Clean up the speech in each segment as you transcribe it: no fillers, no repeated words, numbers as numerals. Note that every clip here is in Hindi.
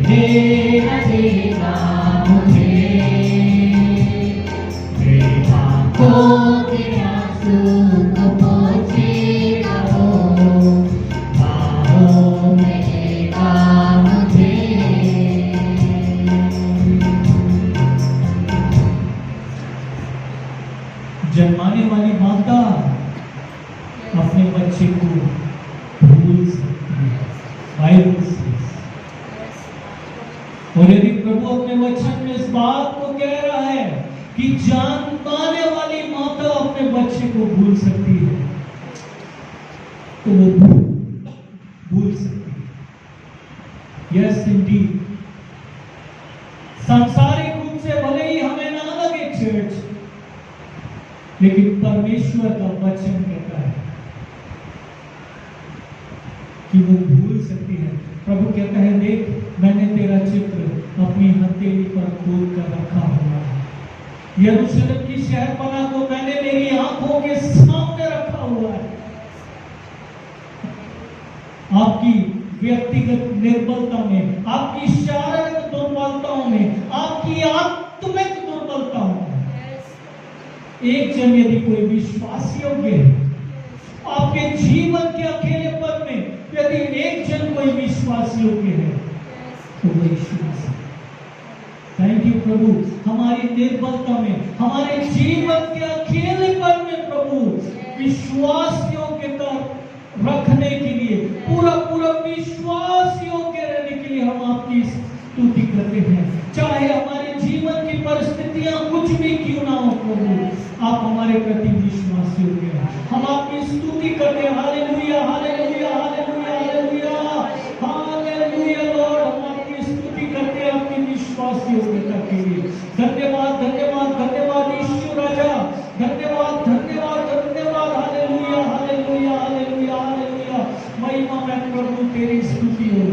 देगा मुझे, मेरी आँखों के आंसू को पोंछेगा वो, बाहों में लेगा मुझे। जन्माने वाली माता अपने बच्चे को भूल सकती है, बाइबल से। और यदि प्रभु अपने वचन में इस बात को कह रहा है कि जन्माने वाली माता अपने बच्चे को भूल सकती है, तो वो भूल सकती है। Yes Indeed. सांसारिक रूप से भले ही हमें ना लगे चर्च, लेकिन परमेश्वर का वचन कहता है कि वो भूल सकती है। प्रभु कहता है, देख मैंने तेरा चित्र अपनी हथेली पर खोद कर रखा हुआ है, यरूशलेम की शहरपनाह को मैंने मेरी आंखों के सामने रखा हुआ है। आपकी व्यक्तिगत निर्बलता में, आपकी शारीरिक दुर्बलताओं में, आपकी आत्मिक दुर्बलताओं में एक जन यदि कोई विश्वास योग्य है, आपके जीवन के अकेलेपन में यदि एक जन कोई विश्वास योग्य है, तो वो यीशु मसीह। थैंक यू प्रभु, हमारी निर्बलता में, हमारे जीवन के अकेलेपन में प्रभु विश्वास योग्यता रखने के लिए, पूरा पूरा विश्वास योग्य रहने के लिए हम आपकी स्तुति करते हैं। चाहे हमारे जीवन की परिस्थितियां कुछ भी क्यों ना हो प्रभु, आप हमारे प्रति विश्वास योग्य हैं। हम आपकी स्तुति करते हैं। Hallelujah, hallelujah, hallelujah, hallelujah, hallelujah Lord. हम आपकी स्तुति करते हैं आपकी विश्वास योग्यता के लिए। धन्यवाद, धन्यवाद, धन्यवाद यीशु राजा, धन्यवाद, धन्यवाद, धन्यवाद। Hallelujah, hallelujah, hallelujah, hallelujah. महिमा में प्रभु तेरी स्तुति हो।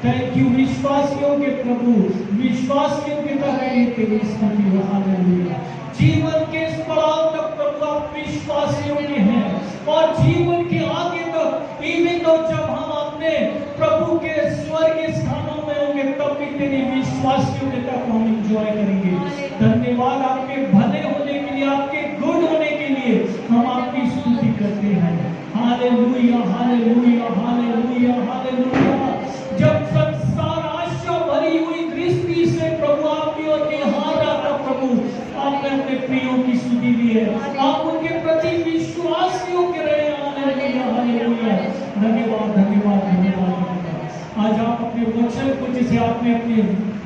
थैंक यू विश्वास योग्य प्रभु, विश्वास योग्यता के लिए तेरी स्तुति हो। हालेलुया। जीवन के इस पड़ाव तक प्रभु आप विश्वास योग्य हैं, और जीवन के आगे तक इवन तो जब हम अपने प्रभु के स्वर्गीय स्थानों में होंगे, तब भी तेरी विश्वास योग्यता को हम एंजॉय करेंगे। धन्यवाद आपके भले होने के लिए, आपके गुड होने के लिए हम आपकी स्तुति करते हैं। Hallelujah, hallelujah, hallelujah, hallelujah. जब संसार आशा भरी हुई दृष्टि से प्रभु आपकी ओर निहार रहा था प्रभु, आपने अपने प्रियों की स्तुति दी है, आप उनके प्रति विश्वास योग्य रहे। Hallelujah, hallelujah. धन्यवाद, धन्यवाद, धन्यवाद। आज आप अपने वचन को, जिसे आपने अपने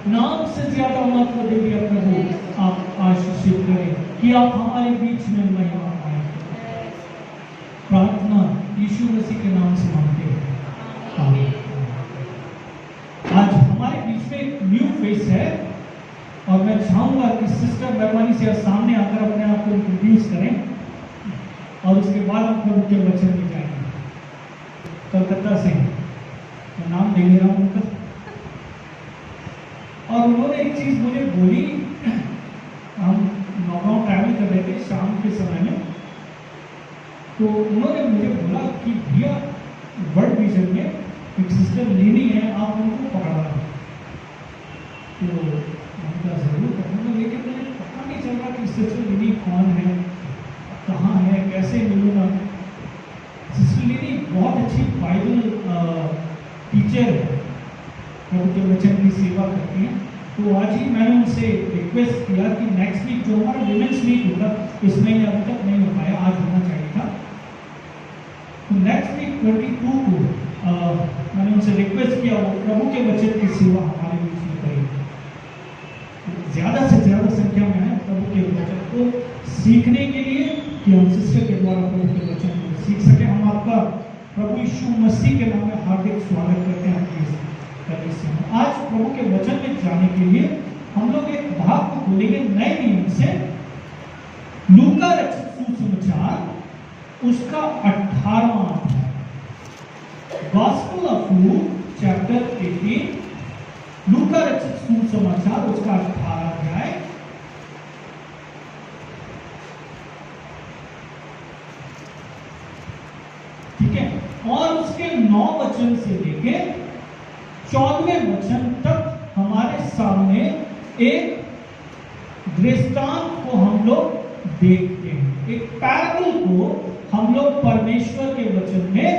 नाम से ज्यादा महत्व दे दिया प्रभु, आप आशीषित करें कि आप हमारे बीच में महिमा पाएं। प्रार्थना यीशु मसीह के नाम से मांगते हैं, आमीन। आज हमारे बीच में एक न्यू फेस है, और मैं चाहूंगा कि सिस्टर मेहरबानी से सामने आकर अपने आप को इंट्रोड्यूस करें, और उसके बाद हम प्रभु के वचन में जाएंगे। कलकत्ता से, मैं नाम ले ले रहा हूं उनका, और उन्होंने एक चीज मुझे बोली। हम नौगांव ट्रैवल कर रहे थे शाम के समय में, तो उन्होंने मुझे बोला कि भैया वर्ल्ड विजन में एक सिस्टर लेनी है, आप उनको पकड़ा। तो उनका जरूर पकड़ूंगा, लेकिन मुझे पता नहीं चल रहा कि सिस्टर लेनी कौन है, कहाँ है, कैसे मिलूंगा। सिस्टर लेनी बहुत अच्छी बाइबल टीचर है, प्रभु के वचन की सेवा करती हैं। तो आज ही मैंने उनसे रिक्वेस्ट किया कि नेक्स्ट वीक जो हमारा विमेंस मीट होगा, इसमें अभी तक नहीं हो पाया, आज होना चाहिए था। तो नेक्स्ट वीक 22 को मैंने उनसे रिक्वेस्ट किया वो प्रभु के वचन की सेवा हमारे बीच में करेगी। ज्यादा से ज्यादा संख्या में है प्रभु के वचन को सीखने के लिए, कि हम सिस्टर के द्वारा प्रभु के वचन को सीख सके। हम आपका प्रभु यीशु मसीह के नाम में हार्दिक स्वागत करते हैं आपकी कलीसिया में। आज प्रभु के वचन में जाने के लिए हम लोग एक भाग को खोलेंगे नए नियम से, लूका रचित सुसमाचार उसका 18वां अध्याय, गॉस्पेल ऑफ लूक चैप्टर 18, लूका रचित सुसमाचार उसका 18वां अध्याय। ठीक है, और उसके 9 वचन से लेके 14वें वचन तक हम एक दृष्टांत को हम लोग देखते हैं, एक पैराबल को हम लोग परमेश्वर के वचन में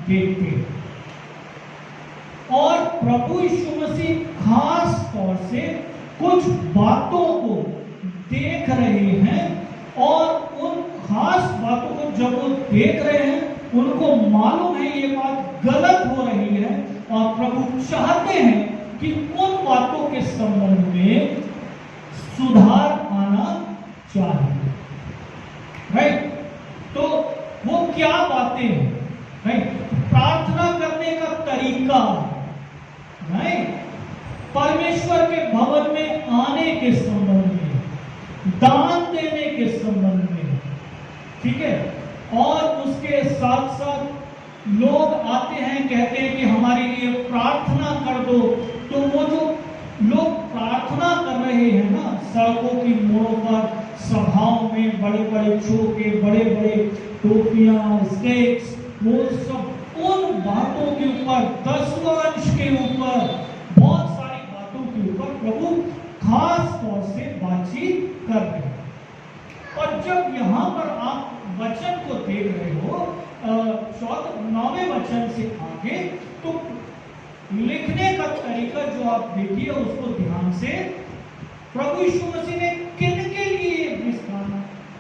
देखते हैं। और प्रभु यीशु मसीह खास तौर से कुछ बातों को देख रहे हैं, और उन खास बातों को जब वो देख रहे हैं उनको मालूम है ये बात गलत हो रही है, और प्रभु चाहते हैं कि उन बातों के संबंध में सुधार आना चाहिए। राइट? तो वो क्या बातें हैं? राइट? प्रार्थना करने का तरीका, राइट? परमेश्वर के भवन में आने के संबंध में, दान देने के संबंध में, ठीक है? और उसके साथ साथ लोग आते हैं, कहते हैं कि हमारे लिए प्रार्थना कर दो। तो वो जो लोग प्रार्थना कर रहे हैं ना, सड़कों की मोड़ों पर, सभाओं में, बड़े बड़े चौके, बड़े बड़े टोपियां, स्टेक्स, वो सब उन बातों के ऊपर, दसवंश के ऊपर, बहुत सारी बातों के ऊपर प्रभु खास तौर से बातचीत कर रहे हैं। और जब यहाँ पर आप वचन को देख रहे हो, 9वें वचन से आगे, तो लिखने का तरीका जो आप देखिए उसको ध्यान से, प्रभु यीशु मसीह ने किन के लिए दृष्टांत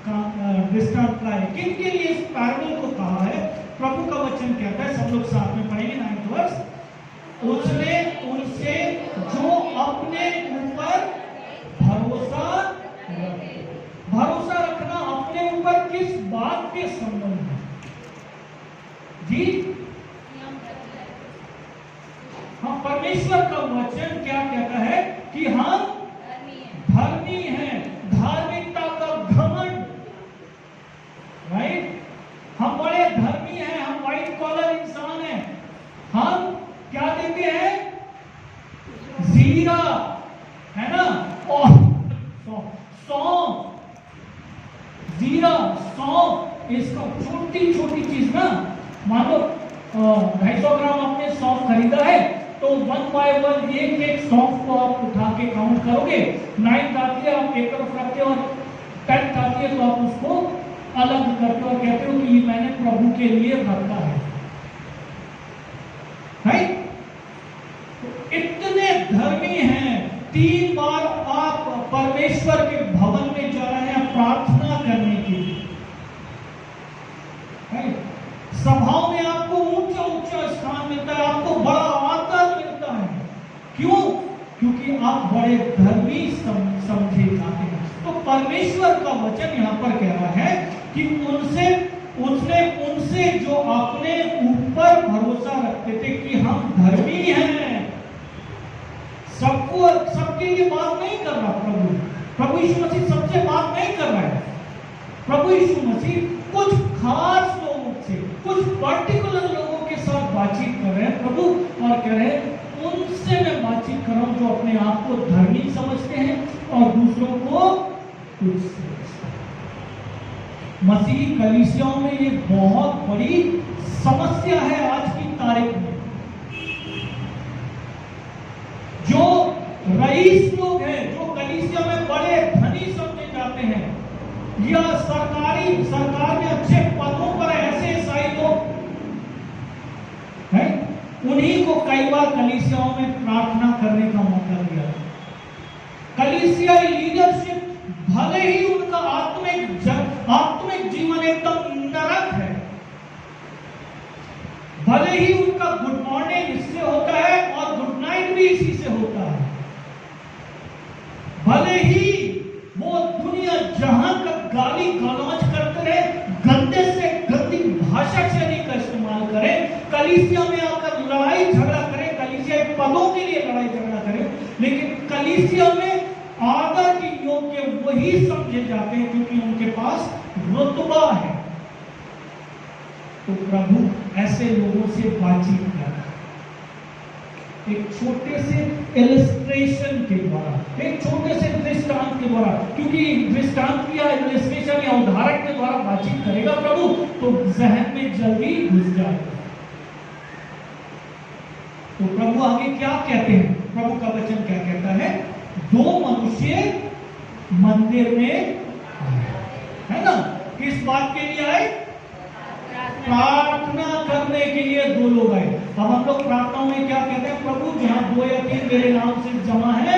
कहा है, किन के लिए इस पैराबल को कहा है। प्रभु का वचन कहता है, सब लोग साथ में पढ़ेंगे 9th वर्ष, उसने उनसे जो अपने ऊपर भरोसा रखना, अपने ऊपर किस बात के संबंध में जी? हाँ, परमेश्वर का वचन क्या कहता है कि हम धर्मी हैं, धार्मिकता का घमंड, राइट? हम बड़े धर्मी हैं, हम व्हाइट कॉलर इंसान हैं। हम क्या देते हैं? जीरा, है ना, और सौंफ, जीरा, सौंफ, इसका छोटी छोटी चीज ना, मान लो 250 ग्राम आपने सौंफ खरीदा है, तो 1 by 1 एक एक सौंफ को आप उठा के काउंट करोगे। 9th आती है, आप एक तरफ रखते हो, और 10th आती है तो आप उसको अलग करते हो और कहते हो कि ये मैंने प्रभु के लिए रखा है। राइट? इतने धर्मी हैं, 3 बार आप परमेश्वर के भवन में जा रहे हैं प्रार्थना करने के लिए। राइट? सभाओं में आपको ऊंचा ऊंचा स्थान मिलता है, आपको बड़ा आदर मिलता है। क्यों? क्योंकि आप बड़े धर्मी समझे जाते हैं। तो परमेश्वर का वचन यहाँ पर कह रहा है कि उसने उनसे जो अपने ऊपर भरोसा रखते थे कि हम धर्मी हैं, सबके लिए बात नहीं कर रहा प्रभु यीशु मसीह सबसे बात नहीं कर रहा है। प्रभु यीशु मसीह कुछ खास लोगों से, कुछ पर्टिकुलर लोगों के साथ बातचीत कर रहे हैं प्रभु, और कह रहे हैं उनसे मैं बातचीत कर रहा हूं जो अपने आप को धर्मी समझते हैं और दूसरों को तुच्छ समझते हैं। मसीह कलीसियाओं में ये बहुत बड़ी समस्या है आज की तारीख में। जो रईस लोग हैं, जो कलीसिया में बड़े धनी समझे जाते हैं, या सरकार में अच्छे पदों पर ऐसे ईसाई लोग हैं, उन्हीं को कई बार कलीसियाओं में प्रार्थना करने का मौका दिया। कलीसियाई लीडरशिप भले ही उनका आत्मिक जीवन एकदम नरक है, भले ही उनका गुड मॉर्निंग इससे होता है और गुड नाइट भी इसी से होता है, भले ही वो दुनिया जहां का गाली गलौज करते रहे, गंदे से गंदी भाषा शैली का इस्तेमाल करें, कलीसिया में आकर लड़ाई झगड़ा करें, कलीसिया पदों के लिए लड़ाई झगड़ा करें, लेकिन कलीसिया में आदर के योग्य वही समझे जाते हैं क्योंकि उनके पास रुतबा है। तो प्रभु ऐसे लोगों से बातचीत कर रहा है एक छोटे से इलस्ट्रेशन के द्वारा, एक छोटे से दृष्टांत के द्वारा, क्योंकि दृष्टांत या इलस्ट्रेशन या उदाहरण के द्वारा बातचीत करेगा प्रभु तो जहन में जल्दी घुस जाएगा। तो प्रभु आगे क्या कहते हैं? प्रभु का वचन क्या कहता है? 2 मनुष्य नीचे मंदिर में आए, है ना? किस बात के लिए आए? प्रार्थना करने के लिए दो लोग आए। अब हम लोग प्रार्थनाओं में क्या कहते हैं? प्रभु जहां 2 या 3 मेरे नाम से जमा है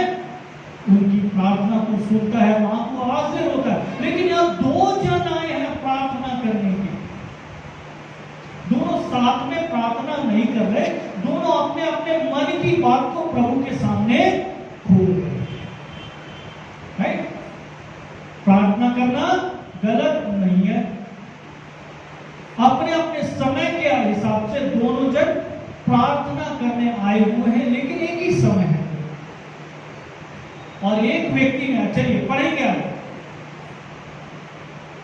उनकी प्रार्थना को सुनता है, वहां को हाजिर होता है। लेकिन यहाँ 2 जन आए हैं प्रार्थना करने के। दोनों साथ में प्रार्थना नहीं कर रहे, दोनों अपने अपने मन की बात को प्रभु के सामने खोल रहे। प्रार्थना करना गलत नहीं है। अपने अपने समय के हिसाब से दोनों जन प्रार्थना करने आए हुए हैं, लेकिन एक ही समय है। और एक व्यक्ति ने, चलिए पढ़ेंगे आप,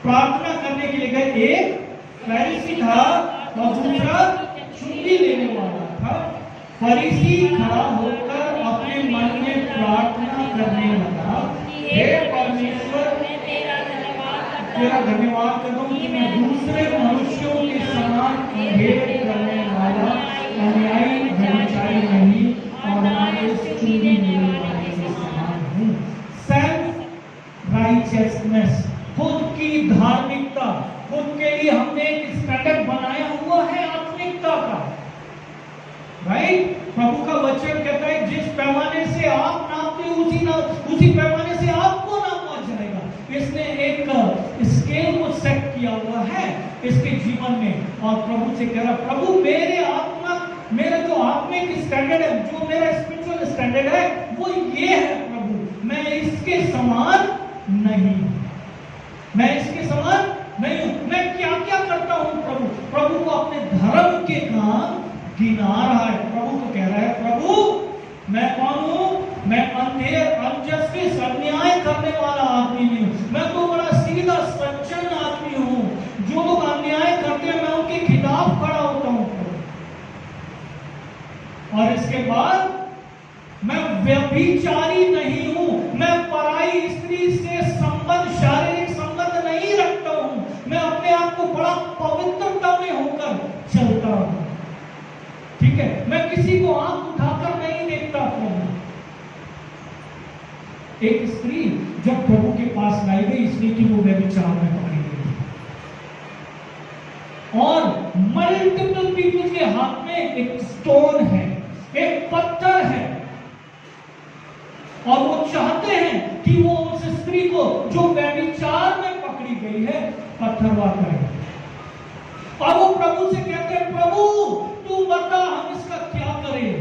प्रार्थना करने के लिए गए। एक फरीसी था और दूसरा चुंगी लेने वाला था। फरीसी खड़ा होकर अपने मन में प्रार्थना करने लगा, हे परमेश्वर, तेरा धन्यवाद करता हूं कि मैं दूसरे मनुष्यों के समान भेद करने वाला, अन्यायी, व्यभिचारी नहीं और ना इस चुंगी लेने वाले के समान हूं। सेल्फ राइचियसनेस, खुद की धार्मिकता, खुद के लिए हमने एक स्टैंडर्ड बनाया हुआ है आत्मिकता का, राइट? प्रभु का वचन कहता है जिस पैमाने से आप नापते उसी पैमाने से आपको नापा जाएगा। इसने एक स्केल को सेट किया हुआ है इसके जीवन में, और प्रभु से कह रहा, प्रभु मेरा जो आत्मिक स्टैंडर्ड है, जो मेरा स्पिरिचुअल स्टैंडर्ड है, वो ये है प्रभु, मैं इसके समान नहीं हूं, मैं इसके समान नहीं हूं। मैं क्या क्या करता हूं प्रभु? प्रभु को अपने धर्म के काम गिना रहा है। प्रभु को कह रहा है, प्रभु मैं कौन हूं? मैं अंधेर, अनजस्टिस, अन्याय करने वाला आदमी नहीं हूं। मैं तो बड़ा सीधा सज्जन आदमी हूं। जो लोग अन्याय करते हैं मैं उनके खिलाफ खड़ा होता हूं। और इसके बाद मैं व्यभिचारी नहीं हूं, मैं पराई स्त्री से संबंध, शारीरिक संबंध नहीं रखता हूं। मैं अपने आप को बड़ा पवित्रता में होकर चलता हूं, ठीक है? मैं किसी को आंख उठाकर नहीं देखता। प्रभु, एक स्त्री जब प्रभु के पास लाई गई, इसलिए कि वो व्यभिचार में पकड़ी गई थी, और मल्टीपल पीपल के हाथ में एक स्टोन है, एक पत्थर है, और वो चाहते हैं कि वो उस स्त्री को जो व्यभिचार में पकड़ी गई है पत्थरवाह करे। और वो प्रभु से कहते हैं, प्रभु तू बता हम इसका क्या करें?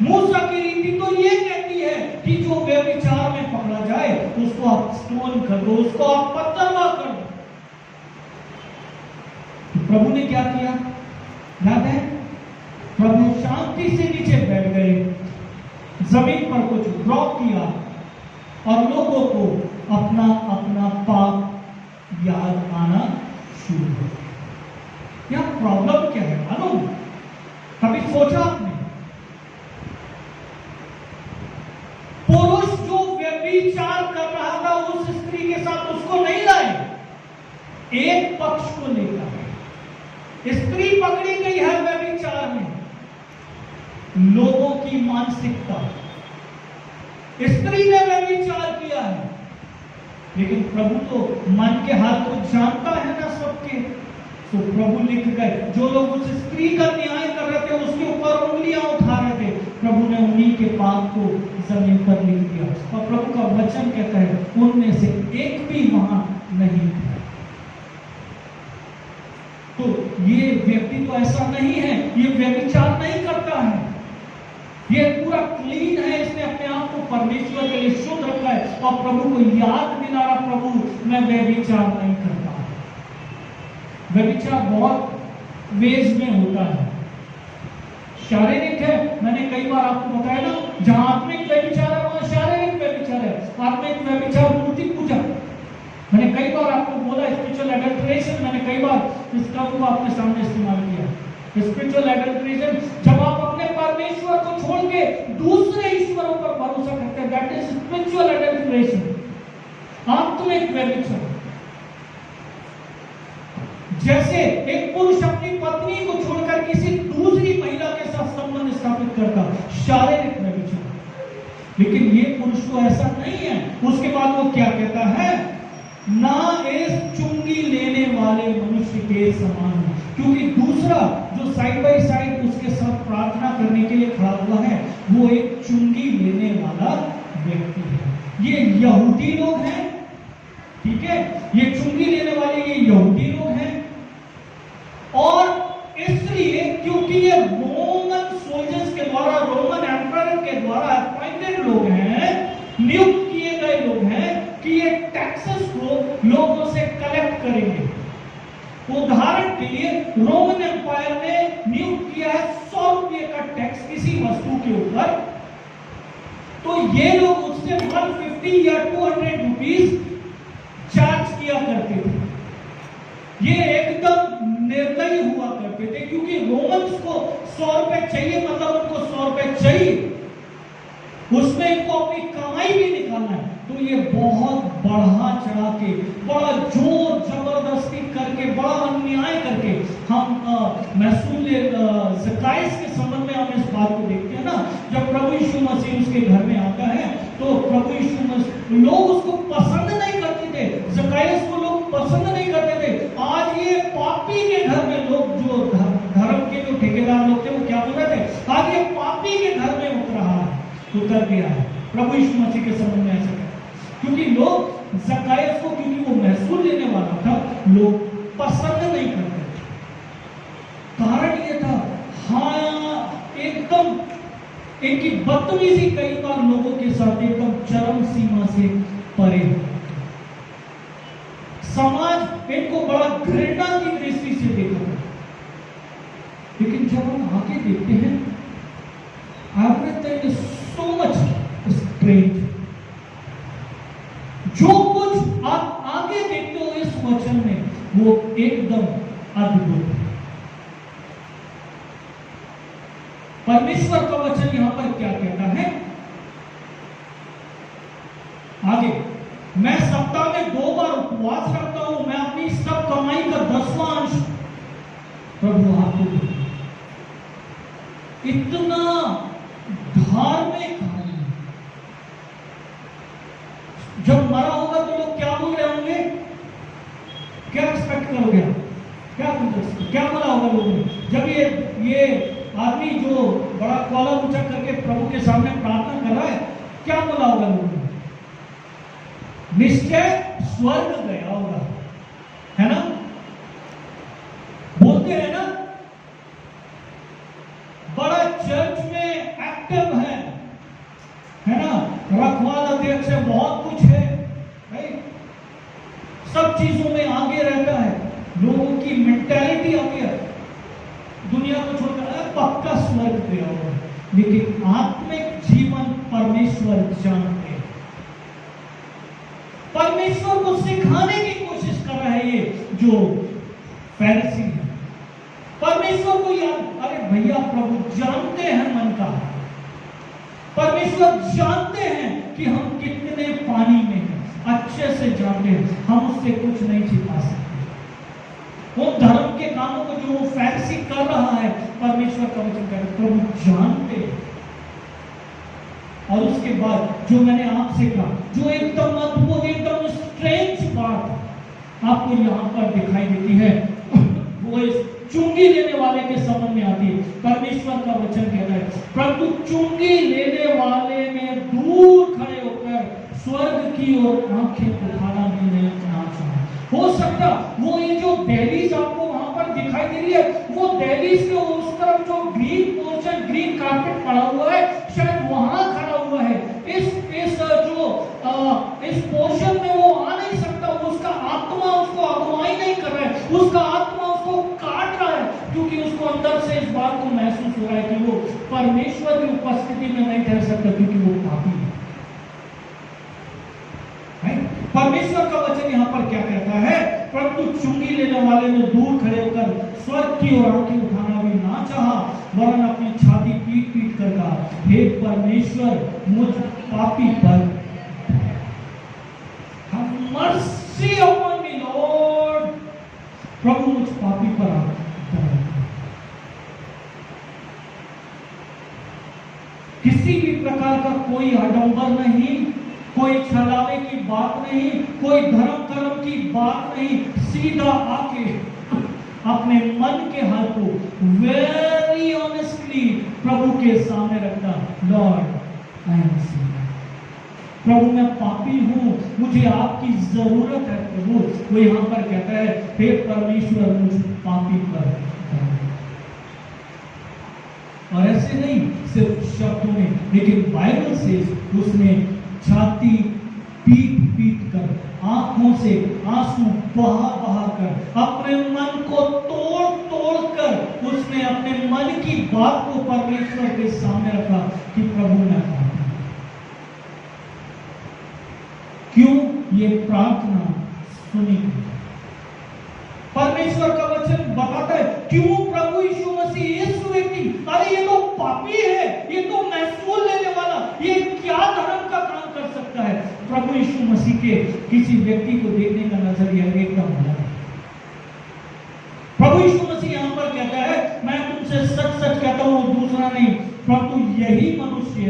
मूसा की रीति तो ये कहती है कि जो व्यभिचार में पकड़ा जाए उसको आप स्टोन कर दो, उसको आप पत्थरवाह कर दो। तो प्रभु ने क्या किया याद है? प्रभु शांति से नीचे बैठ गए, जमीन पर कुछ ड्रॉप किया और लोगों को अपना अपना पाप याद आना शुरू हो गया। यह प्रॉब्लम क्या है मालूम? कभी सोचा आपने? पुरुष जो व्यभिचार कर रहा था उस स्त्री के साथ, उसको नहीं लाए, एक पक्ष को लेकर। स्त्री पकड़ी गई है व्यभिचार में। लोगों की मानसिकता, स्त्री ने व्यभिचार किया है, लेकिन प्रभु तो मन के हाल को जानता है ना सबके। तो प्रभु लिख गए, जो लोग उस स्त्री का न्याय कर रहे थे उसके ऊपर उंगलियां उठा रहे थे, प्रभु ने उन्हीं के पाप को जमीन पर लिख दिया। और प्रभु का वचन कहता है उनमें से एक भी वहां नहीं था। तो ये व्यक्ति तो ऐसा नहीं है, ये व्यभिचार नहीं करता है, ये पूरा क्लीन है, इसने अपने आप को परमेश्वर के लिए शुद्ध रखा है और प्रभु को याद दिला रहा, प्रभु मैं व्यभिचार नहीं करता। व्यभिचार बहुत वेज में होता है। शारीरिक है, मैंने कई बार आपको बताया ना, जहां आत्मिक व्यभिचार है वहां शारीरिक व्यभिचार है। आत्मिक व्यभिचार मूर्ति पूजा, मैंने कई बार आपको बोला। स्पिरिचुअल एडल्ट्रेशन, मैंने कई बार इस टर्म को आपके सामने इस्तेमाल किया। स्पिरिचुअल एडल्ट्रेशन, जब आप अपने परमेश्वर को छोड़ के दूसरे ईश्वरों पर भरोसा करते हैं, दैट इज स्पिरिचुअल एडल्ट्रेशन, आत्मिक व्यभिचार। जैसे एक पुरुष अपनी पत्नी को छोड़कर किसी दूसरी महिला के साथ संबंध स्थापित करता, शारीरिक व्यभिचार। लेकिन ये पुरुष तो ऐसा नहीं है। उसके बाद वो क्या कहता है, ना इस चुंगी लेने वाले मनुष्य के समान है। क्योंकि दूसरा जो साइड बाय साइड उसके साथ प्रार्थना करने के लिए खड़ा हुआ है, वो एक चुंगी लेने वाला व्यक्ति है। ये यहूदी लोग हैं, ठीक है, ये चुंगी लेने वाले ये यहूदी लोग हैं। और इसलिए क्योंकि ये रोमन सोल्जर्स के द्वारा, रोमन एम्परर के द्वारा अपॉइंटेड लोग हैं, नियुक्त किए गए लोग हैं कि ये टैक्सेस को लोगों से कलेक्ट करेंगे। उदाहरण के लिए रोमन एम्पायर ने नियुक्त किया है 100 रुपये का टैक्स किसी वस्तु के ऊपर, तो ये लोग उससे 150 या 200 रुपीज चार्ज किया करते थे। ये एकदम निर्दयी हुआ करते थे, क्योंकि रोमन्स को 100 रुपए चाहिए, मतलब उनको 100 रुपए चाहिए, उसमें इनको अपनी कमाई भी निकालना है। तो ये बहुत बढ़ा चढ़ा के, बड़ा जोर जबरदस्ती करके, बड़ा अन्याय करके हम महसूल ज़कायस के संबंध में हम इस बात को देखते हैं ना। जब प्रभु यीशु मसीह उसके घर में आता है तो प्रभु यीशु मसीह, लोग उसको पसंद नहीं करते थे, ज़कायस को लोग पसंद नहीं करते थे। आज ये पापी के घर में लोग, जो धर्म के जो ठेकेदार लोग थे, वो क्या बोल रहे थे, आज ये पापी के घर में उतर गया है। प्रभु यीशु मसीह के संबंध में ऐसा, क्योंकि लोग ज़कायस को, क्योंकि वो महसूल लेने वाला था, लोग पसंद नहीं करते थे। कारण ये था, हाँ, एकदम इनकी बदतमीजी कई बार लोगों के साथ एकदम चरम सीमा से परे हो। समाज इनको बड़ा घृणा की दृष्टि से देखा। लेकिन जब हम आगे देखते हैं, everything is so much strange। जो कुछ आप आगे देखते हो इस वचन में, वो एकदम अद्भुत है। परमेश्वर का वचन यहां पर क्या कहता है, आगे, मैं सप्ताह में 2 बार उपवास रखता हूं, मैं अपनी सब कमाई का 10वां अंश प्रभु आपको दूं। इतना धार्मिक आदमी, जब मरा होगा तो लोग क्या बोल रहे होंगे, क्या एक्सपेक्ट करोगे आप, क्या बोला होगा लोगों ने जब ये आदमी जो बड़ा कॉलर ऊंचा करके प्रभु के सामने प्रार्थना कर रहा है, क्या बोला होगा लोगों ने, निश्चय स्वर्ग गया होगा, है ना, बोलते हैं ना, बड़ा चर्च में एक्टिव है ना, रखवाल अध्यक्ष है, बहुत कुछ है, सब चीजों में आगे रहता है, लोगों की मेंटालिटी आगे है, दुनिया को छोड़कर पक्का स्वर्ग गया होगा। लेकिन आत्मिक जीवन परमेश्वर जानते हैं, परमेश्वर को सिखाने की कोशिश कर रहा है ये जो फरीसी है। परमेश्वर को याद, अरे भैया, प्रभु जानते हैं मन का, परमेश्वर जानते हैं कि हम कितने पानी में हैं, अच्छे से जानते हैं, हम उससे कुछ नहीं छिपा सकते। वो धर्म के कामों को जो फरीसी कर रहा है, परमेश्वर का वचन कहता है प्रभु जानते हैं। और उसके बाद जो मैंने आपसे कहा, जो एकदम अद्भुत, एकदम स्ट्रेंज बात आपको यहां पर दिखाई देती है, वो इस चुंगी लेने वाले के संबंध में आती है। परमेश्वर का वचन कहता है, परंतु चुंगी लेने वाले में दूर खड़े होकर स्वर्ग की ओर आंखें उठाना भी नहीं चाहा। हो सकता वो ये जो दहलीज आपको वहां पर दिखाई दे रही है, वो दहलीज के उस तरफ जो ग्रीन पोर्शन, ग्रीन कारपेट पड़ा हुआ है, शायद वहां खड़ा हुआ है। इस पोर्शन में वो आ नहीं सकता, उसका आत्मा उसको अगुवाई नहीं कर रहा है, उसका आत्मा उसको काट रहा है, क्योंकि उसको अंदर से इस बात को महसूस हो रहा है कि वो परमेश्वर की उपस्थिति में नहीं ठहर सकता, क्योंकि वो पापी है। परमेश्वर का वचन यहाँ पर क्या कहता है, परंतु चुंगी लेने वाले ने दूर खड़े होकर स्वर्ग की ओर आंखें उठाना भी ना चाहा, वरन अपनी छाती पीट पीट कर कहा, हे परमेश्वर, मुझ पापी पर मर्सी अपॉन मी लॉर्ड, प्रभु मुझ पापी पर किसी भी प्रकार का कोई आडंबर नहीं, कोई छलावे की बात नहीं, कोई धर्म कर्म की बात नहीं। सीधा आके अपने मन के हाल को वेरी ऑनेस्टली प्रभु के सामने रखना, लॉर्ड आई एम सिनर, प्रभु मैं पापी हूं, मुझे आपकी जरूरत है प्रभु। वो यहां पर कहता है, हे परमेश्वर मुझ पापी पर दया। और ऐसे नहीं सिर्फ शब्दों में, लेकिन बाइबल से उसने छाती पीट पीट कर, आंखों से आंसू बहा बहा कर, अपने मन को तोड़ तोड़ कर उसने अपने मन की बात को परमेश्वर के सामने रखा कि प्रभु मैं पापी हूं। क्यों? ये प्रार्थना सुनी गई। परमेश्वर का वचन बताता है क्यों प्रभु यीशु मसीह इस व्यक्ति, अरे ये तो पापी है, ये तो महसूल लेने वाला, ये क्या धर्म का काम कर सकता है। प्रभु यीशु मसीह के किसी व्यक्ति को देखने का नजरिया एकदम अलग है। प्रभु यीशु मसीह यहां पर कहता है, मैं तुमसे सच सच कहता हूं, दूसरा नहीं, परंतु यही मनुष्य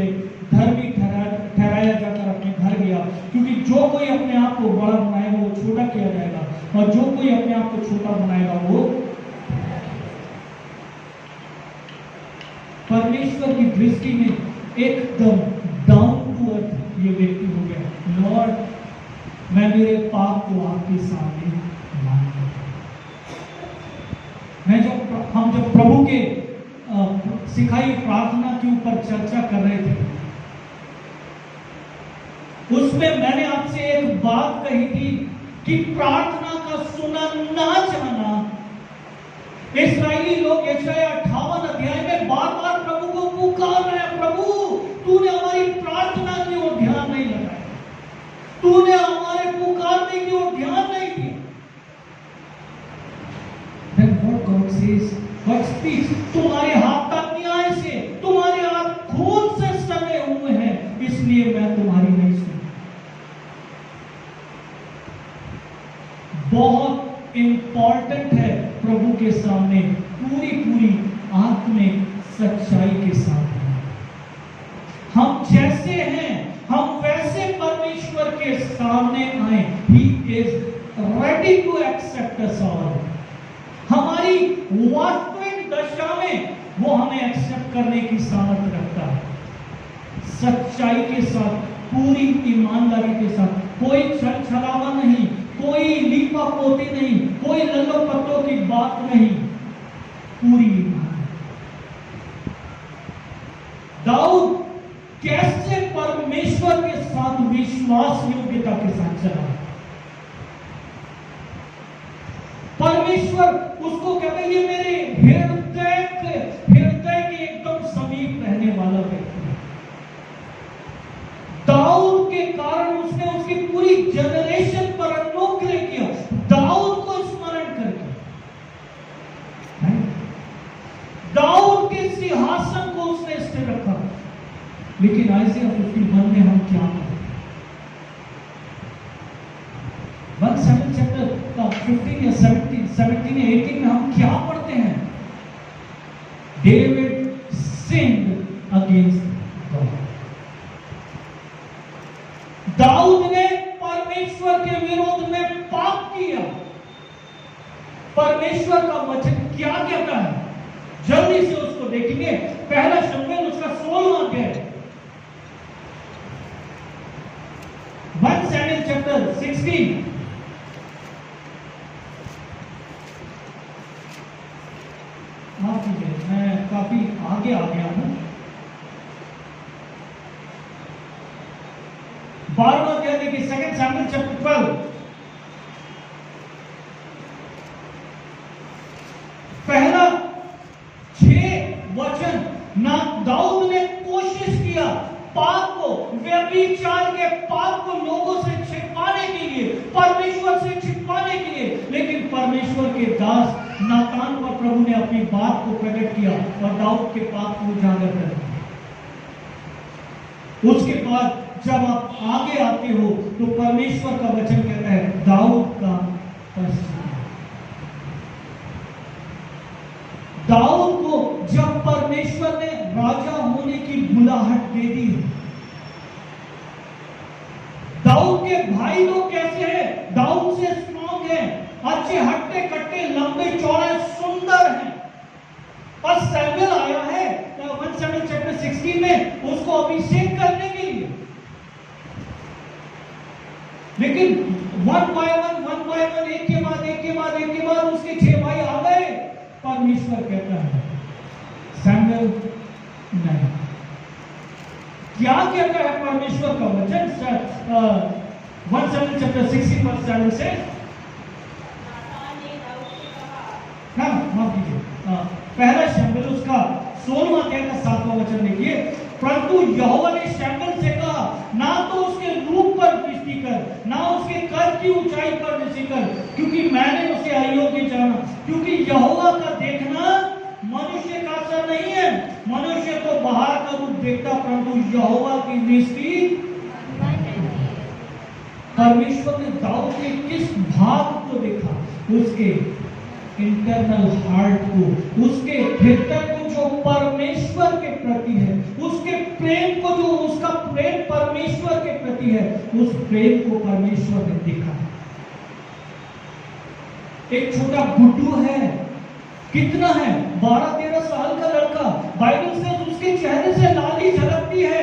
धर्मी ठहराया जाकर अपने घर गया, क्योंकि जो कोई अपने आप को बड़ा बनाएगा वो छोटा किया जाएगा, और जो कोई अपने आप को छोटा बनाएगा वो। परमेश्वर की दृष्टि में एकदम डाउन टू अर्थ ये व्यक्ति हो गया। लॉर्ड मैं मेरे पाप को आपके सामने मानता हूं। हम जब प्रभु के सिखाई प्रार्थना के ऊपर चर्चा कर रहे थे, उसमें मैंने आपसे एक बात कही थी कि प्रार्थना का सुना ना जाना, इस्राएली लोग यशायाह 58 अध्याय में बार बार प्रभु को पुकार रहे हैं, प्रभु तूने हमारी प्रार्थना की ओर ध्यान नहीं लगाया, तूने हमारे पुकारने की ओर ध्यान नहीं दिया। Then what God says, God speaks, तुम्हारे हाथ तक न्याय से, तुम्हारे हाथ खून से सने हुए हैं, इसलिए मैं तुम्हारी नहीं सुनी। बहुत इंपॉर्टेंट है प्रभु के सामने पूरी पूरी आत्मिक सच्चाई के साथ हम जैसे हैं, हम वैसे परमेश्वर के सामने आए। He is ready to accept us all। हमारी वास्तविक दशा में वो हमें एक्सेप्ट करने की सामर्थ्य रखता है, सच्चाई के साथ, पूरी ईमानदारी के साथ, कोई छल छलावा नहीं, कोई लीपा पोती नहीं, कोई लल्लो पत्तों की बात नहीं, पूरी ईमान। दाऊद कैसे परमेश्वर के साथ विश्वास योग्यता के साथ चला। परमेश्वर उसको कहते हैं, ये मेरे हृदय के एकदम समीप रहने वाला व्यक्ति है। दाऊद के कारण उसने उसकी पूरी जनरेशन पर अनुग्रह किया, दाऊद को स्मरण करके, दाऊद के सिंहासन को उसने स्थिर रखा। लेकिन आइज़िया 51 में हम क्या करते हैं? 1 Samuel चैप्टर 15 या 17 या 18 में हम क्या पढ़ते हैं? David sinned against God। दाऊद ने परमेश्वर के विरोध में पाप किया। परमेश्वर का वचन क्या कहता है? जल्दी से उसको देखेंगे। पहला शमूएल उसका 16वां अध्याय, 1 Samuel चैप्टर 16। माफ कीजिए, मैं काफी आगे आ गया हूं। 12वां अध्याय देखिए, 2 Samuel चैप्टर 12, पहला 6 वचन। ना दाऊद ने कोशिश किया पाप को, व्यभिचार के पाप को लोगों से छिपाने के लिए, परमेश्वर से छिपाने के लिए, लेकिन परमेश्वर के दास नातान पर प्रभु ने अपनी बात को प्रकट किया और दाऊद के पाप को उजागर कर दिया। उसके बाद जब आप आगे आते हो तो परमेश्वर का वचन कहता है दाऊद का पश्चाताप। दाऊद को जब परमेश्वर ने राजा होने की की बुलाहट दे दी। दाऊद के भाई लोग कैसे हैं? दाऊद से स्ट्रॉन्ग है, अच्छे हट्टे कट्टे लंबे चौड़े सुंदर हैं। और सैमुअल आया है 1 Samuel chapter 16 में उसको अभिषेक करने के लिए, लेकिन वन बाय वन एक के बाद उसके 6 भाई आ गए। परमेश्वर कहता है सैमुअल नहीं। क्या कहता है परमेश्वर का वचन? 1 Samuel chapter 16 verse 7 से, हाँ माफ कीजिए, पहला शमूएल उसका 16वां अध्याय का 7वां वचन देखिए। परंतु यहोवा ने शमूएल से कहा, ना तो उसके रूप पर दृष्टि कर, ना उसके कद की ऊंचाई पर दृष्टि कर, क्योंकि मैंने उसे अयोग्य जाना। क्योंकि यहोवा का देखना मनुष्य का सा नहीं है, मनुष्य तो बाहर का रूप देखता, परंतु यहोवा की दृष्टि। परमेश्वर ने दाऊद के किस भाग को देखा? उसके इंटरनल हार्ट को, उसके हृदय को जो परमेश्वर के प्रति है, उसके प्रेम को, जो उसका प्रेम परमेश्वर के प्रति है, उस प्रेम को परमेश्वर ने देखा। एक छोटा गुड्डू है, कितना है, 12-13 साल का लड़का, बाइबल से उसके चेहरे से लाली झलकती है।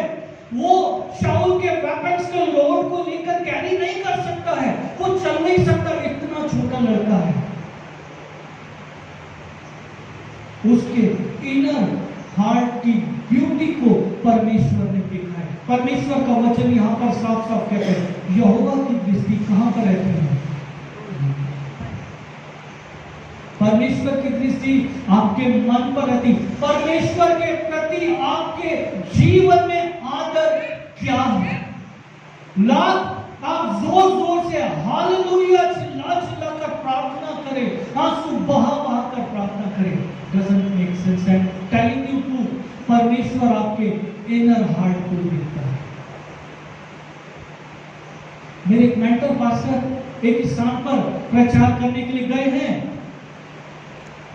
वो शाऊल के वेपन्स के लोड को लेकर कैरी नहीं कर सकता है, वो चल नहीं सकता, इतना छोटा लड़का है। उसके इनर हार्ट की ब्यूटी को परमेश्वर ने देखा है। परमेश्वर का वचन यहाँ पर साफ साफ कहता है, यहोवा की दृष्टि कहां पर रहती है? परमेश्वर की दृष्टि आपके मन पर रहती। परमेश्वर के प्रति आपके जीवन में आदर क्या है? आप जोर जोर से हालेलुया चिल्ला चिल्ला कर प्रार्थना करें, आंसू बहा बहा कर प्रार्थना करें, doesn't make sense. I'm telling you to, परमेश्वर आपके इनर हार्ट को देखता है। मेरे एक मेंटर पास्टर एक स्थान पर प्रचार करने के लिए गए हैं,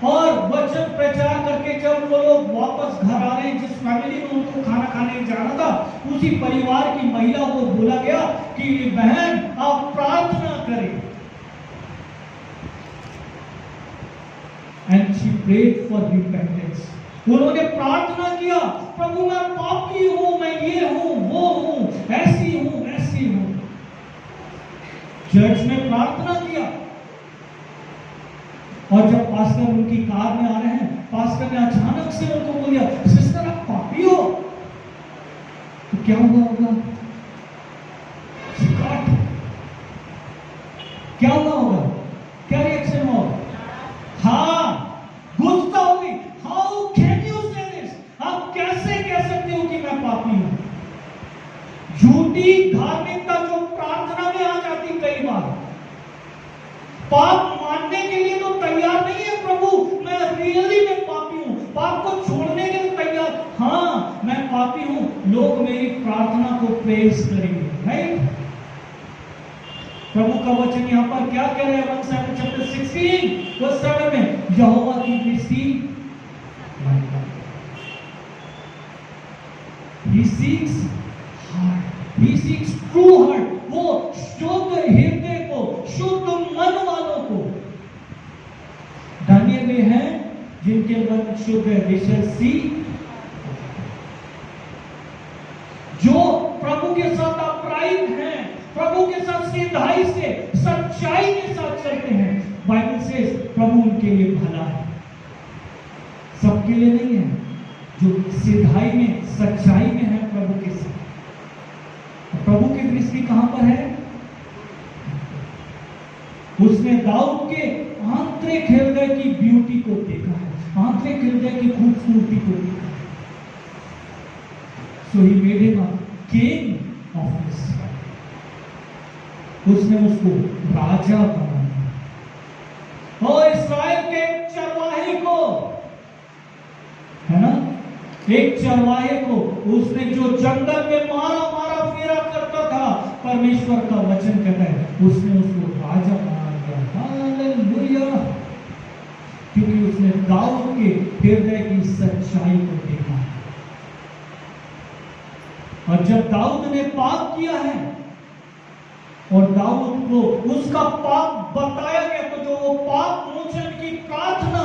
और वचन प्रचार करके जब वो लोग वापस घर आ रहे हैं, जिस फैमिली में उनको खाना खाने जाना था, उसी परिवार की महिला को बोला गया कि बहन आप प्रार्थना करें। And she prayed for repentance. उन्होंने प्रार्थना किया, प्रभु मैं पापी हूं, मैं ये हूं, वो हूं, ऐसी हूं, ऐसी हूं। चर्च में प्रार्थना किया, और जब पास्टर उनकी कार में आ रहे हैं, पास्टर ने अचानक से उनको बोला, सिस्टर आप पापी हो? तो क्या हुआ होगा? क्या हुआ होगा? क्या रिएक्शन होगा? हाँ, गुस्सा होगी। हाउ कैन यू से दिस? आप कैसे कह सकते हो कि मैं पापी हूं? झूठी धार्मिकता जो प्रार्थना में आ जाती कई बार, पाप मानने के लिए तो तैयार नहीं है। प्रभु मैं रियली में पापी हूं, पाप को छोड़ने के लिए तैयार, हाँ मैं पापी हूं, लोग मेरी प्रार्थना को प्रेज करेंगे, राइट? प्रभु का वचन यहाँ पर क्या कह रहे हैं? 1 Samuel chapter 16 verse 7 में, यहोवा की दृष्टि He seeks heart, He seeks true heart, वो शुद्ध हृदय को, शुद्ध मन वालों को। धन्य वे हैं जिनके मन शुद्ध है, they shall see। जो प्रभु के साथ अपराइट हैं, प्रभु के साथ सीधाई से, सच्चाई के साथ चलते हैं, बाइबल से प्रभु उनके लिए भला है। सबके लिए नहीं है, जो सीधाई में, सच्चाई में है प्रभु के साथ। प्रभु की दृष्टि कहां पर है? उसने दाऊद के आंतरिक हृदय की ब्यूटी को देखा है, आंतरिक हृदय की खूबसूरती को देखा है। So he made him a king of Israel. उसने उसको राजा बना दिया। और इस्राएल के चरवाहे को, है ना, एक चरवाहे को उसने जो जंगल में मारा फेरा करता था, परमेश्वर का वचन कहता है उसने उसको राजा बना दिया। हालेलुया! क्योंकि उसने दाऊद के हृदय की सच्चाई को देखा। और जब दाऊद ने पाप किया है और दाऊद को उसका पाप बताया गया, तो जो वो पाप मोचन की प्रार्थना,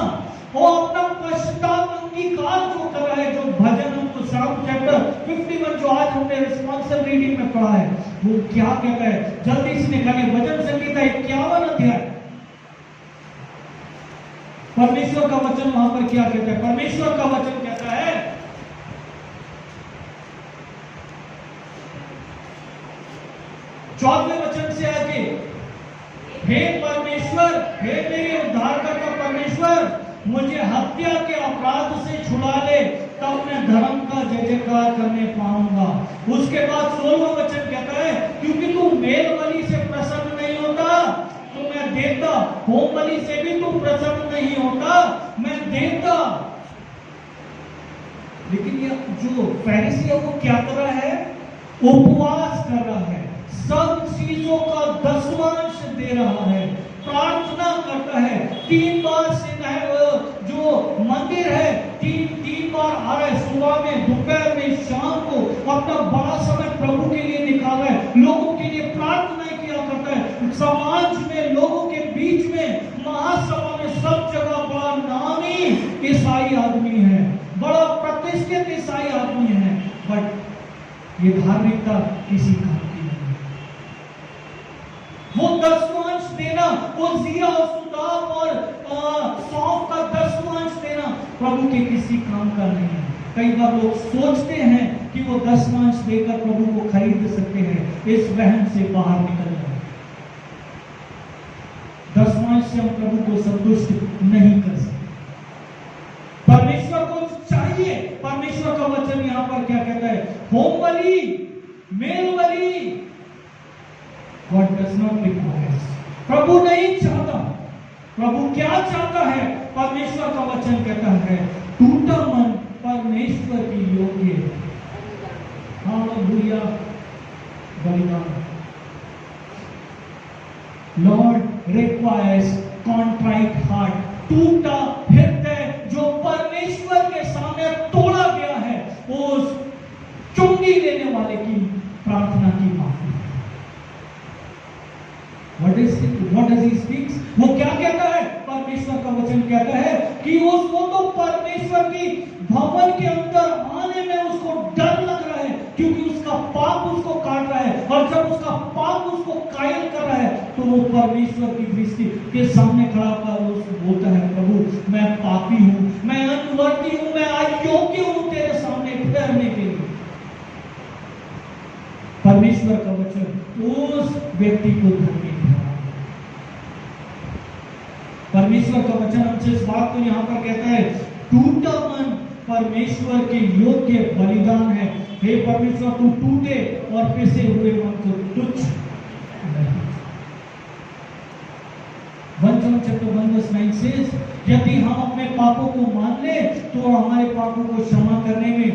वो अपना पश्चाताप अंगीकार जो कर रहा है, जो भजन हमको साउंड चैप्टर 51 जो आज हमने रिस्पॉन्सिव रीडिंग में पढ़ा है, वो क्या कहता है, जल्दी से निकालिए भजन संगीता 51 अध्याय। परमेश्वर का वचन वहां पर क्या कहता है? परमेश्वर का वचन कहता है, 14वें वचन से आगे, हे परमेश्वर, हे मेरे उद्धारकर्ता परमेश्वर, मुझे हत्या के अपराध से छुड़ा ले, तब मैं धर्म का जय जयकार करने पाऊंगा। उसके बाद 16वां वचन कहता है, क्योंकि तू मेल बलि से प्रसन्न नहीं होता, तो मैं देता, होम बलि से भी तू प्रसन्न नहीं होता, मैं देता। लेकिन ये जो फरीसी है वो क्या कर रहा है? उपवास कर रहा है, सब चीजों का दसवांश दे रहा है, प्रार्थना करता है, 3 बार से जो मंदिर है तीन बार आ रहा है, सुबह में, दोपहर में, शाम को अपना बड़ा समय प्रभु के लिए निकाल रहा है, लोगों के लिए प्रार्थना किया करता है, समाज में, लोगों के बीच में, महासभा में, सब जगह बड़ा नामी ईसाई आदमी है, बड़ा प्रतिष्ठित ईसाई आदमी है, बट ये धार्मिकता किसी काम की नहीं। वो दसवांश देना, वो जीरा और सुदाम और सौंफ का दसवांश देना प्रभु के किसी काम का नहीं है। कई बार लोग सोचते हैं कि वो दसवांश देकर प्रभु को खरीद सकते हैं, इस वहम से बाहर निकल जाए। दसवांश से हम प्रभु को संतुष्ट नहीं कर सकते। परमेश्वर को चाहिए, परमेश्वर का वचन यहां पर क्या कहता है? होम बलि, मेल बलि, God does not require। प्रभु नहीं चाहता। प्रभु क्या चाहता है? परमेश्वर का वचन कहता है, टूटा मन परमेश्वर की योग्य हालेलुया बलिदान। लॉर्ड रिक्वायर्स कॉन्ट्राइट हार्ट, टूटा हृदय जो परमेश्वर के सामने तोड़ा गया है, उस चुंगी लेने वाले की प्रार्थना की माफी। What does he speaks? वो क्या कहता है? परमेश्वर का वचन कहता है कि उसको तो परमेश्वर की भवन के अंदर आने में उसको डर लग रहा है, क्योंकि उसका पाप उसको काट रहा है, और जब उसका पाप उसको कायल कर रहा है, तो वो परमेश्वर की दृष्टि के सामने खड़ा कर उसको बोलता है, प्रभु मैं पापी हूं, मैं अनवर्ती हूं, मैं अयोग्य हूं तेरे सामने ठहरने के लिए। परमेश्वर का वचन उस व्यक्ति को धर्मी ठहराता है। परमेश्वर का वचन हमसे इस बात को यहां पर कहता है, टूटा मन परमेश्वर के योग्य बलिदान है। हे परमेश्वर, तू टूटे और पिसे हुए मन को तुच्छ नहीं। 1 John chapter 1 verse 9 says, यदि हम अपने पापों को मान ले तो हमारे पापों को क्षमा करने में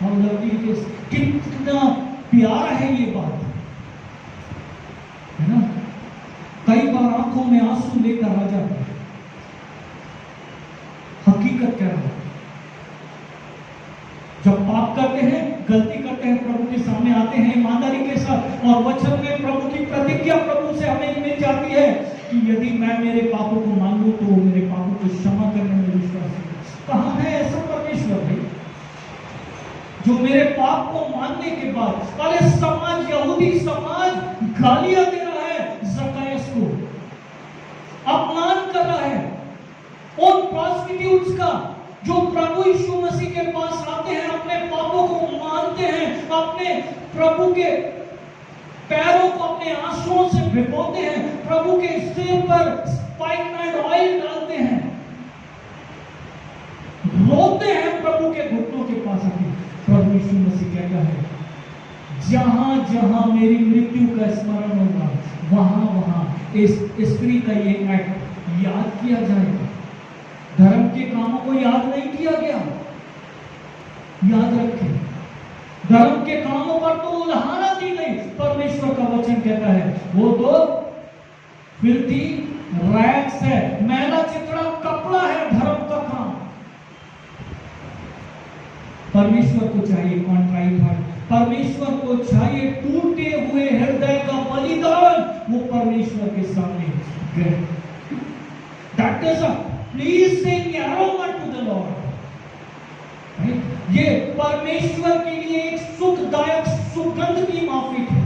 हम लवली के कितना प्यारा है ये बात, है ना? कई बार आंखों में आंसू लेकर आ जाता है। हकीकत क्या है? जब पाप करते हैं, गलती करते हैं, प्रभु के सामने आते हैं ईमानदारी के साथ, और वचन में प्रभु की प्रतिज्ञा प्रभु से हमें मिल जाती है कि यदि मैं मेरे पापों को मान लूं तो मेरे पापों को क्षमा करने में विश्वास है। कहां है ऐसा परमेश्वर भाई जो मेरे पाप को मानने के बाद, अरे समाज, यहूदी समाज गालियां दे रहा है, जकायस को अपमान कर रहा है, उन प्रोस्टिट्यूट्स का जो प्रभु यीशु मसीह के पास आते हैं, अपने पापों को मानते हैं, अपने प्रभु के पैरों को अपने आंसुओं से भिगोते हैं, प्रभु के सिर पर स्पाइकमेंट ऑयल डालते हैं, रोते हैं प्रभु के घुटनों के पास आके। प्रभु यीशु मसीह कहता है, जहां जहां मेरी मृत्यु का स्मरण होगा, वहां वहां इस स्त्री का ये एक्ट याद किया जाएगा। धर्म के कामों को याद नहीं किया गया, याद रखें, धर्म के कामों पर तो उल्हाना दी गई। परमेश्वर का वचन कहता है वो तो फिरती रैग्स है, मैला चितड़ा कपड़ा है धर्म का काम। परमेश्वर को चाहिए कॉन्ट्राइट हार्ट, परमेश्वर को चाहिए टूटे हुए हृदय का बलिदान, वो परमेश्वर के सामने। That is a pleasing aroma to the lord. ये परमेश्वर के लिए एक सुखदायक सुगंध की माफिक है।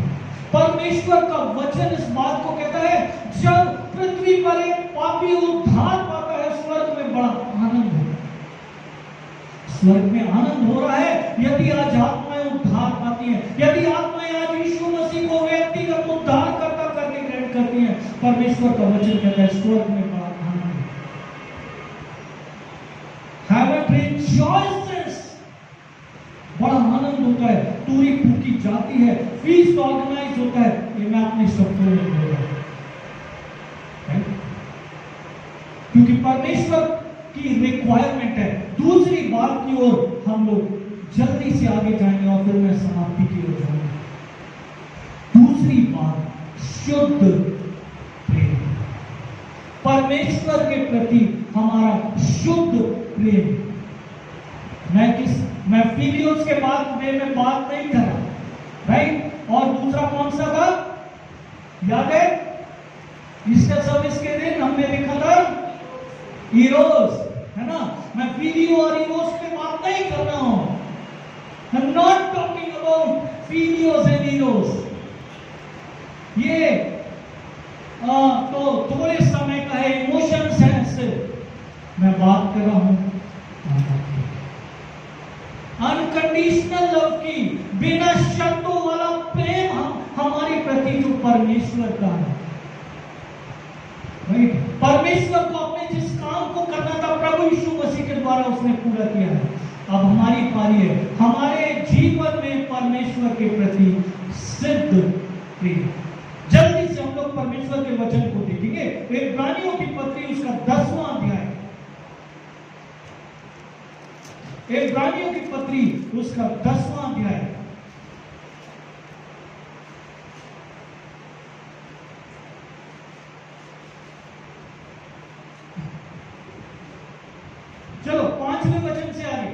परमेश्वर का वचन इस बात को कहता है, जब पृथ्वी पर एक पापी उद्धार पाता है, स्वर्ग में बड़ा आनंद होता है। स्वर्ग में आनंद हो रहा है यदि आज आत्माएं उद्धार पाती हैं, यदि आत्माएं आज यीशु मसीह को व्यक्तिगत उद्धार करता करके ग्रहण करती हैं। परमेश्वर का वचन कहता है स्वर्ग में बड़ा आनंद है। Heaven rejoices, बड़ा आनंद होता है, पूरी फूकी जाती है, फीस्ट ऑर्गेनाइज होता है। ये मैं अपने शब्दों में बोल रहा हूं, क्योंकि परमेश्वर की रिक्वायरमेंट है। दूसरी बात की ओर हम लोग जल्दी से आगे जाएंगे और फिर मैं समाप्ति की ओर जाऊंगा। दूसरी बात, शुद्ध प्रेम, परमेश्वर के प्रति हमारा शुद्ध प्रेम। मैं फिलियोस के बाद में बात नहीं कर रहा, राइट। और दूसरा कौन सा था, याद है? इसके सर्विस के दिन हमने लिखा था इरोस, है ना। मैं फिलियो और इरोस पे बात नहीं कर रहा हूं। I am not talking about philios and Eros. ये तो थोड़े समय का है, इमोशंस है सिर्फ। मैं बात कर रहा हूं अनकंडीशनल लव की, बिना शर्तों वाला प्रेम हमारे प्रति जो परमेश्वर का है। परमेश्वर को अपने जिस काम को करना था प्रभु यीशु मसीह के द्वारा उसने पूरा किया है। अब हमारी पारी है हमारे जीवन में परमेश्वर के प्रति सिद्ध प्रेम। जल्दी से हम लोग परमेश्वर के वचन को देखेंगे। इब्रानियों की पत्री उसका 10वां अध्याय, इब्रानियों की पत्री उसका 10वां अध्याय, चलो 5वें वचन से आगे,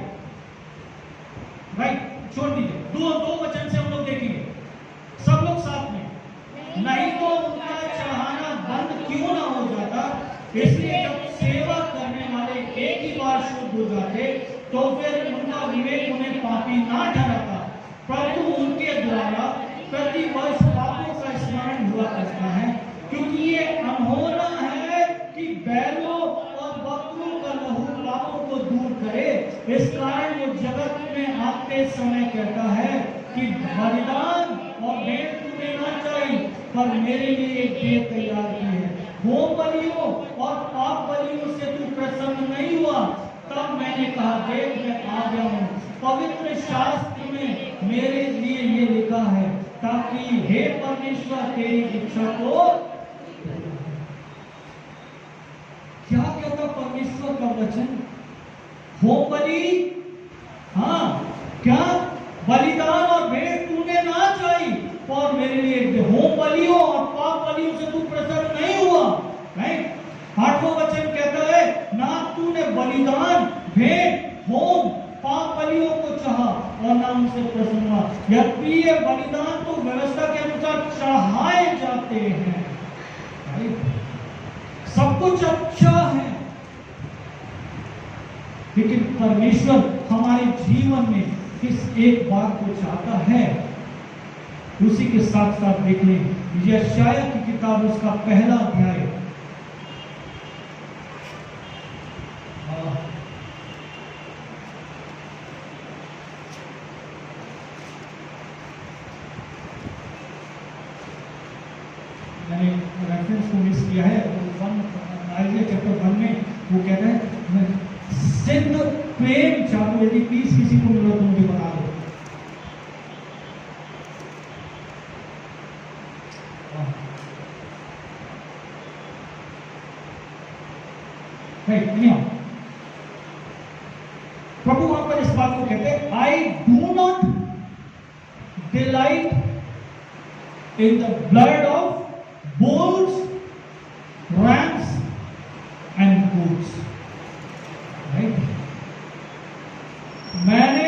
राइट, छोड़ दीजिए, दो वचन से हम लोग देखेंगे सब लोग साथ में। नहीं तो उनका चाहना बंद क्यों ना हो जाता, इसलिए जब सेवा करने वाले एक ही बार शुद्ध हो जाते तो फिर उनका विवेक उन्हें पापी ना ठहराता, परंतु उनके द्वारा प्रति वर्ष पापों का स्मरण हुआ करता है। क्योंकि ये अनहोना है कि बैलों और बकरों का लहू पापों को दूर करे। इस कारण वो जगत में आते समय कहता है कि बलिदान और भेंट तूने ना चाहिए, पर मेरे लिए एक भेंट तैयार की है। होम बलियों और पाप बलियों से तू प्रसन्न नहीं हुआ, तब मैंने कहा देख मैं आ गया हूं। पवित्र शास्त्र में मेरे लिए ये लिखा है, ताकि हे परमेश्वर तेरी इच्छा को। क्या कहता परमेश्वर का वचन? होम बलि, हाँ क्या बलिदान और भेंट तूने ना चाहिए, और मेरे लिए होम बलियों और पाप बलियों से तू प्रसन्न नहीं हुआ, राइट। 8वां वचन कहता है ना तूने बलिदान भेंट होम पाप बलियों को चाहा और ना उनसे प्रसन्न हुआ। यद्यपि ये बलिदान तो व्यवस्था के अनुसार चढ़ाए जाते हैं, सब कुछ अच्छा है, लेकिन परमेश्वर हमारे जीवन में किस एक बात को चाहता है, उसी के साथ साथ देख लें यशायाह की किताब उसका 1 अध्याय, मैंने रेफरेंस को मिस किया है। आइज़िया चैप्टर 1 में वो कहता है सिद्ध प्रेम चाहूं, यदि प्लीज किसी को मिलो तो मुझे बता दो। प्रभु वहां पर इस बात को कहते हैं, I do not delight in the blood of bulls, rams and goats, right? मैंने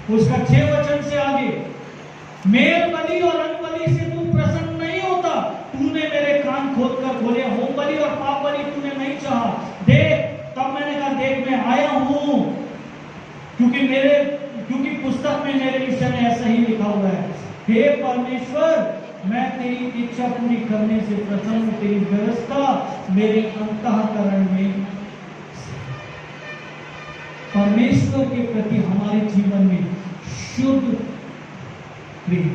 उसका 6 वचन से आगे, मेल बलि और अन्न बलि से तू प्रसन्न नहीं होता, तूने मेरे कान खोदकर खोले, होम बलि और पाप बलि तूने नहीं चाहा। देख, तब मैंने कहा देख मैं आया हूं, क्योंकि पुस्तक में मेरे विषय में ऐसा ही लिखा हुआ है। हे परमेश्वर, मैं तेरी इच्छा पूरी करने से प्रसन्न हूं, तेरी व्यवस्था मेरे अंतःकरण में। परमेश्वर के प्रति हमारे जीवन में शुद्ध प्रेम,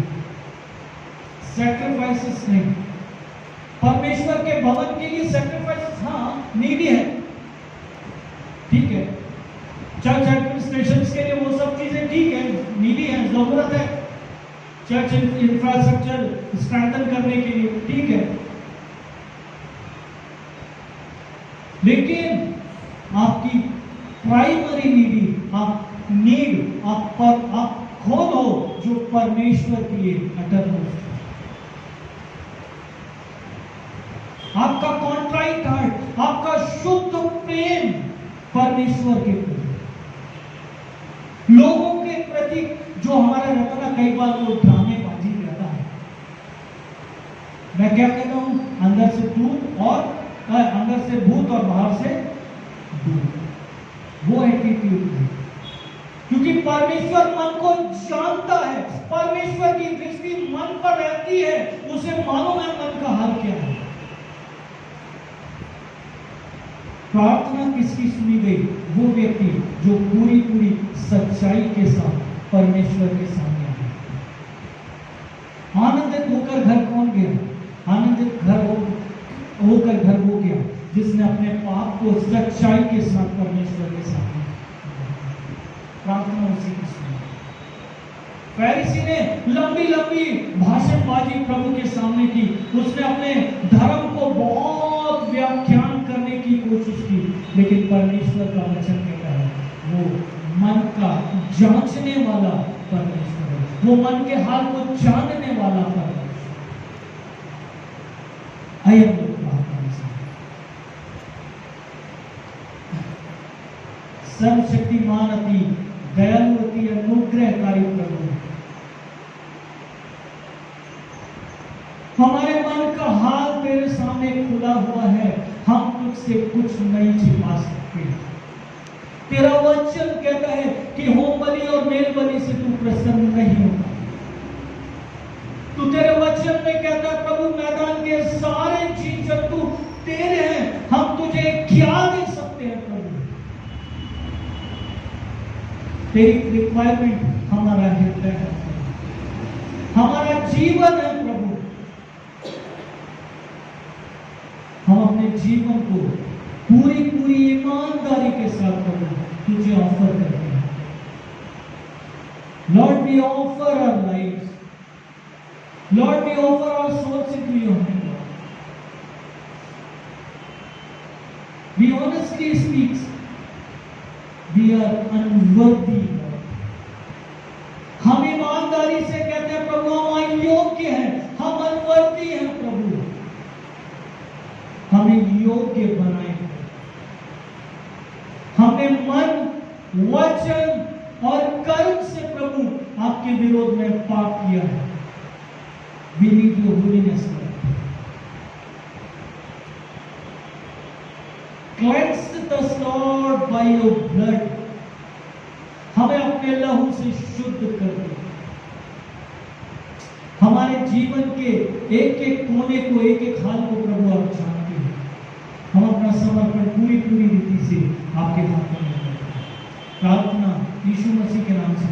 सैक्रिफाइसेस नहीं। परमेश्वर के भवन के लिए सैक्रिफाइसेस हाँ नीडी है, ठीक है। चर्च एडमिनिस्ट्रेशन के लिए वो सब चीजें ठीक है, नीडी है, जरूरत है। चर्च इंफ्रास्ट्रक्चर स्ट्रेंथन करने के लिए ठीक है, लेकिन आपकी प्राइमरी नीड आप खोद हो जो परमेश्वर के लिए अटरमोस्ट, आपका कॉन्ट्राइट हार्ट, आपका शुद्ध प्रेम परमेश्वर के प्रति, लोगों के प्रति जो हमारा रहता ना, कई बार वो ड्रामेबाजी रहता है। मैं क्या कह रहा हूं, अंदर से भूत और बाहर से दूत, वो एटीट्यूड है। क्योंकि परमेश्वर मन को जानता है, परमेश्वर की दृष्टि मन पर रहती है, उसे मालूम है मन का हाल क्या है। प्रार्थना किसकी सुनी गई? वो व्यक्ति जो पूरी सच्चाई के साथ परमेश्वर के सामने आया। आनंदित होकर घर कौन गया? आनंदित होकर घर वो गया जिसने अपने पाप को सच्चाई के साथ परमेश्वर के सामने, प्रार्थना उसी की सुनी। फरीसी ने लंबी भाषणबाजी प्रभु के सामने की, उसने अपने धर्म को बहुत व्याख्यान करने की कोशिश की, लेकिन परमेश्वर का वचन कहता है वो मन का जांचने वाला परमेश्वर है, वो मन के हाल को जानने वाला परमेश्वर। आइए हम लोग प्रार्थना से। सर्वशक्तिमान अति दयालु अति अनुग्रहकारी प्रभु, हमारे मन का हाल तेरे सामने खुला हुआ है, हम तुझसे कुछ नहीं छिपा सकते। तेरा वचन कहता है कि होम बलि और मेल बलि से तू प्रसन्न नहीं होता। तू तेरे वचन में कहता है प्रभु, मैदान के सारे जीव जंतु तेरे हैं, हम तुझे क्या दे सकते हैं प्रभु? तेरी रिक्वायरमेंट हमारा हृदय है, हमारा जीवन है प्रभु। हम अपने जीवन को पूरी ईमानदारी के साथ प्रभु तुझे ऑफर करते हैं। Lord, we offer our lives, lord, we offer our souls into your hand. We honestly speaks, we are unworthy. हम ईमानदारी से कहते हैं प्रभु हम अयोग्य हैं, हम अनवर्दी हैं प्रभु, हमें योग्य बनाए। हमने मन, वचन और कर्म से प्रभु आपके विरोध में पाप किया है। We need your holiness, Lord. Cleanse us, Lord, by your blood. हमें अपने लहू से शुद्ध कर दे। हमारे जीवन के एक कोने को, एक हाल को प्रभु आप जानते हैं। हम अपना समर्पण पूरी रीति से आपके हाथ में करते हैं। प्रार्थना यीशु मसीह के नाम से